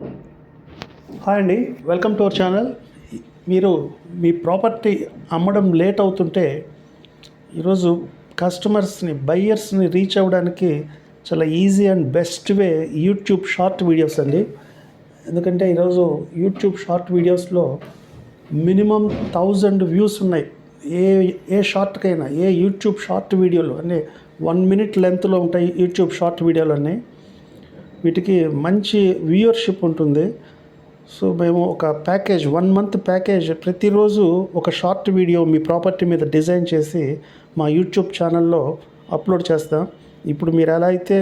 Hi అండి, welcome to our channel. మీరు మీ property అమ్మడం లేట్ అవుతుంటే ఈరోజు కస్టమర్స్ని బయ్యర్స్ని రీచ్ అవ్వడానికి చాలా easy and best way YouTube short videos అండి. ఎందుకంటే ఈరోజు యూట్యూబ్ షార్ట్ వీడియోస్లో మినిమం 1000 వ్యూస్ ఉన్నాయి. ఏ షార్ట్కైనా, ఏ యూట్యూబ్ షార్ట్ వీడియోలు అంటే 1 minute లెంత్లో ఉంటాయి యూట్యూబ్ షార్ట్ వీడియోలు అన్నీ. వీటికి మంచి వ్యూయర్షిప్ ఉంటుంది. సో మేము ఒక ప్యాకేజ్ 1 month ప్యాకేజ్ ప్రతిరోజు ఒక షార్ట్ వీడియో మీ ప్రాపర్టీ మీద డిజైన్ చేసి మా యూట్యూబ్ ఛానల్లో అప్లోడ్ చేస్తాం. ఇప్పుడు మీరు ఎలా అయితే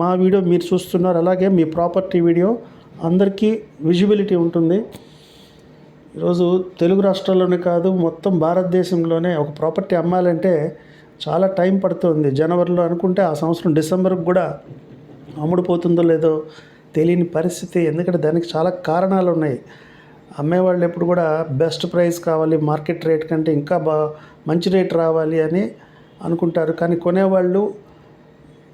మా వీడియో మీరు చూస్తున్నారు, అలాగే మీ ప్రాపర్టీ వీడియో అందరికీ విజిబిలిటీ ఉంటుంది. ఈరోజు తెలుగు రాష్ట్రాల్లోనే కాదు, మొత్తం భారతదేశంలోనే ఒక ప్రాపర్టీ అమ్మాలంటే చాలా టైం పడుతుంది. జనవరిలో అనుకుంటే ఆ సంవత్సరం డిసెంబర్కి కూడా అమ్ముడుపోతుందో లేదో తెలియని పరిస్థితి. ఎందుకంటే దానికి చాలా కారణాలు ఉన్నాయి. అమ్మేవాళ్ళు ఎప్పుడు కూడా బెస్ట్ ప్రైస్ కావాలి, మార్కెట్ రేట్ కంటే ఇంకా మంచి రేట్ రావాలి అని అనుకుంటారు. కానీ కొనేవాళ్ళు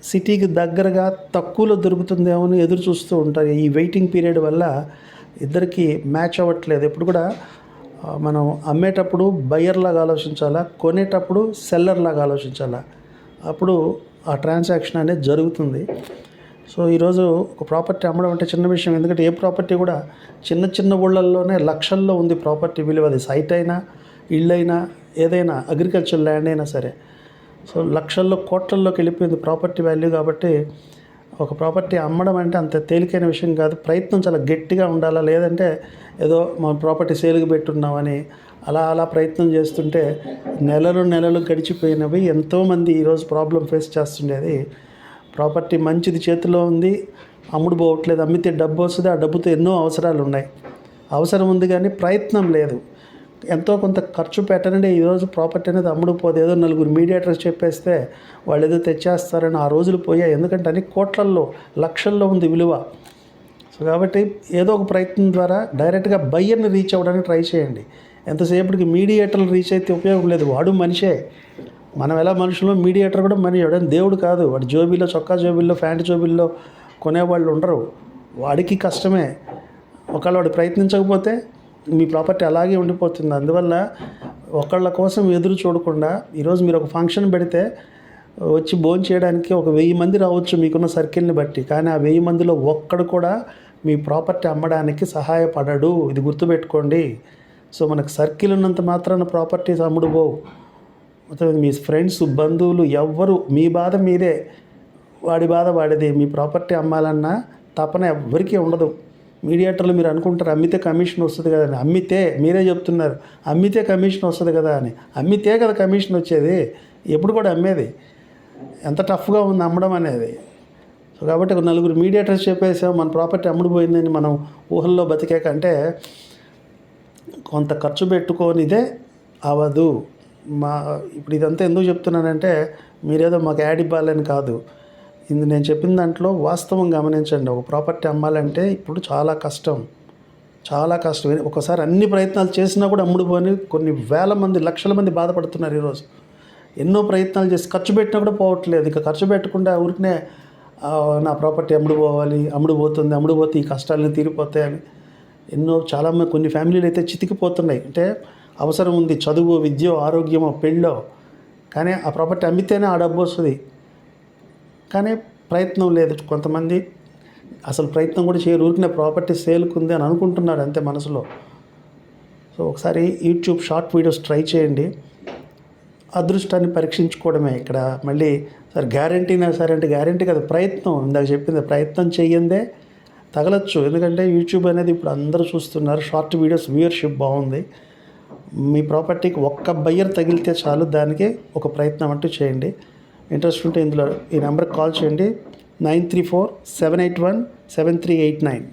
సిటీకి దగ్గరగా తక్కువలో దొరుకుతుందేమో అని ఎదురు చూస్తూ ఉంటారు. ఈ వెయిటింగ్ పీరియడ్ వల్ల ఇద్దరికి మ్యాచ్ అవ్వట్లేదు. ఎప్పుడు కూడా మనం అమ్మేటప్పుడు బయ్యర్ లాగా ఆలోచించాలా, కొనేటప్పుడు సెల్లర్ లాగా ఆలోచించాలా. అప్పుడు ఆ ట్రాన్సాక్షన్ అనేది జరుగుతుంది. సో ఈరోజు ఒక ప్రాపర్టీ అమ్మడం అంటే చిన్న విషయం. ఎందుకంటే ఏ ప్రాపర్టీ కూడా చిన్న ఊళ్ళల్లోనే లక్షల్లో ఉంది ప్రాపర్టీ విలువ. అది సైట్ అయినా, ఇళ్ళైనా, ఏదైనా అగ్రికల్చర్ ల్యాండ్ అయినా సరే. సో లక్షల్లో కోట్లల్లోకి వెళ్ళిపోయింది ప్రాపర్టీ వాల్యూ. కాబట్టి ఒక ప్రాపర్టీ అమ్మడం అంటే అంత తేలికైన విషయం కాదు. ప్రయత్నం చాలా గట్టిగా ఉండాలా. లేదంటే ఏదో మా ప్రాపర్టీ సేల్కి పెట్టున్నామని అలా ప్రయత్నం చేస్తుంటే నెలలు గడిచిపోయినవి. ఎంతోమంది ఈరోజు ప్రాబ్లం ఫేస్ చేస్తుండేది. ప్రాపర్టీ మంచిది చేతిలో ఉంది, అమ్ముడు పోవట్లేదు. అమ్మితే డబ్బు వస్తుంది, ఆ డబ్బుతో ఎన్నో అవసరాలు ఉన్నాయి. అవసరం ఉంది కానీ ప్రయత్నం లేదు. ఎంతో కొంత ఖర్చు పెట్టనండి ఈరోజు ప్రాపర్టీ అనేది అమ్ముడుపోదు. ఏదో 4 మీడియేటర్స్ చెప్పేస్తే వాళ్ళు ఏదో తెచ్చేస్తారని ఆ రోజులు పోయాయి. ఎందుకంటే అన్ని కోట్లల్లో, లక్షల్లో ఉంది విలువ. సో కాబట్టి ఏదో ఒక ప్రయత్నం ద్వారా డైరెక్ట్గా బయ్యర్ని రీచ్ అవ్వడానికి ట్రై చేయండి. ఎంతసేపటికి మీడియేటర్లు రీచ్ అయితే ఉపయోగం లేదు. వాడు మనిషే. మనం ఎలా మనుషులు, మీడియేటర్ కూడా మనీ. ఎవడైనా దేవుడు కాదు. వాడి జోబీలో, చొక్కా జోబీల్లో, ప్యాంటు జోబీల్లో కొనేవాళ్ళు ఉండరు. వాడికి కష్టమే. ఒకవేళ వాడు ప్రయత్నించకపోతే మీ ప్రాపర్టీ అలాగే ఉండిపోతుంది. అందువల్ల ఒకళ్ళ కోసం ఎదురు చూడకుండా ఈరోజు మీరు ఒక ఫంక్షన్ పెడితే వచ్చి భోజనం చేయడానికి ఒక 1000 మంది రావచ్చు మీకున్న సర్కిల్ని బట్టి. కానీ ఆ 1000 మందిలో ఒక్కడు కూడా మీ ప్రాపర్టీ అమ్మడానికి సహాయపడడు. ఇది గుర్తుపెట్టుకోండి. సో మనకు సర్కిల్ ఉన్నంత మాత్రాన ప్రాపర్టీస్ అమ్ముడు పోవు. మొత్తం మీ ఫ్రెండ్స్, బంధువులు ఎవ్వరు, మీ బాధ మీదే, వాడి బాధ వాడిదే. మీ ప్రాపర్టీ అమ్మాలన్న తపన ఎవ్వరికీ ఉండదు. మీడియేటర్లు మీరు అనుకుంటారు అమ్మితే కమిషన్ వస్తుంది కదా అని. అమ్మితే మీరే చెప్తున్నారు అమ్మితే కమిషన్ వస్తుంది కదా అని. అమ్మితే కదా కమిషన్ వచ్చేది. ఎప్పుడు కూడా అమ్మేది. ఎంత టఫ్గా ఉంది అమ్మడం అనేది. సో కాబట్టి ఒక 4 మీడియేటర్స్ చెప్పేసాం మన ప్రాపర్టీ అమ్ముడుపోయిందని మనం ఊహల్లో బతికేకంటే కొంత ఖర్చు పెట్టుకోనిదే అవ్వదు. ఇప్పుడు ఇదంతా ఎందుకు చెప్తున్నానంటే మీరేదో మాకు యాడ్ ఇవ్వాలని కాదు. ఇది నేను చెప్పిన దాంట్లో వాస్తవం గమనించండి. ఒక ప్రాపర్టీ అమ్మాలంటే ఇప్పుడు చాలా కష్టం. ఒకసారి అన్ని ప్రయత్నాలు చేసినా కూడా అమ్ముడుపోని కొన్ని వేల మంది, లక్షల మంది బాధపడుతున్నారు ఈరోజు. ఎన్నో ప్రయత్నాలు చేసి ఖర్చు పెట్టినా కూడా పోవట్లేదు. ఇక ఖర్చు పెట్టకుండా ఊరికనే నా ప్రాపర్టీ అమ్ముడుపోతే ఈ కష్టాలని తీరిపోతాయని చాలామంది, కొన్ని ఫ్యామిలీలు అయితే చితికిపోతున్నాయి. అంటే అవసరం ఉంది, చదువు, విద్య, ఆరోగ్యమో, పెళ్ళో, కానీ ఆ ప్రాపర్టీ అమ్మితేనే ఆ డబ్బు వస్తుంది. కానీ ప్రయత్నం లేదు. కొంతమంది అసలు ప్రయత్నం కూడా చేయరు. ఊరికనే ప్రాపర్టీ సేల్కి ఉంది అని అనుకుంటున్నారు అంతే మనసులో. సో ఒకసారి యూట్యూబ్ షార్ట్ వీడియోస్ ట్రై చేయండి. అదృష్టాన్ని పరీక్షించుకోవడమే ఇక్కడ. మళ్ళీ సార్ గ్యారంటీనా సరే అంటే గ్యారంటీ కదా, ప్రయత్నం. ఇందాక చెప్పింది, ప్రయత్నం చెయ్యందే తగలచ్చు. ఎందుకంటే యూట్యూబ్ అనేది ఇప్పుడు అందరూ చూస్తున్నారు. షార్ట్ వీడియోస్ వ్యూయర్షిప్ బాగుంది. మీ ప్రాపర్టీకి ఒక్క బయ్యర్ తగిలితే చాలు. దానికి ఒక ప్రయత్నం అంటూ చేయండి. ఇంట్రెస్ట్ ఉంటే ఇందులో ఈ నెంబర్కి కాల్ చేయండి. 934-781-7389.